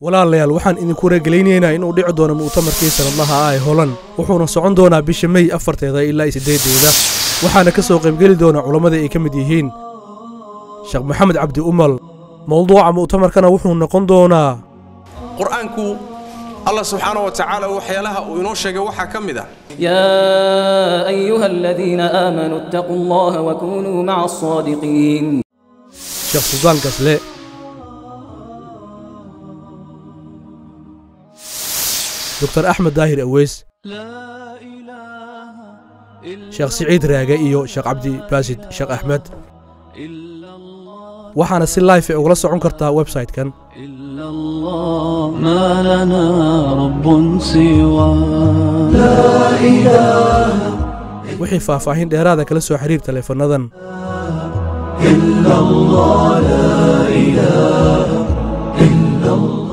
walaalayaal waxaan idinku wargelinayna in uu dhici doono mu'tamarkii sanadlaha ah ee Holland wuxuuna socon doonaa bisha May 4 ilaa 8 waxaana ka soo qayb gali doona culimada ay ka mid yihiin Sheekh Maxamed Cabdi Umal mowduuca mu'tamarkana wuxuu noqon doonaa quraanku Allah subhanahu wa ta'ala waxyaalaha uu inoo sheegay waxa kamid ah ya ayyuhalladhina aamanu ittaqullaha wa kunu ma'as sadiqin Sheekh Sultan Gasle دكتور أحمد داهر أويس شيخ سعيد راجع إيو شيخ عبدي باسد شيخ أحمد وحنا سلاي في أغلى صعون كرتا ويب سايت كان إلا الله ما لنا رب سوى لا إله وحي فاهين هذا كلا سو حرير تليفون نظن إلا الله لا إله إلا الله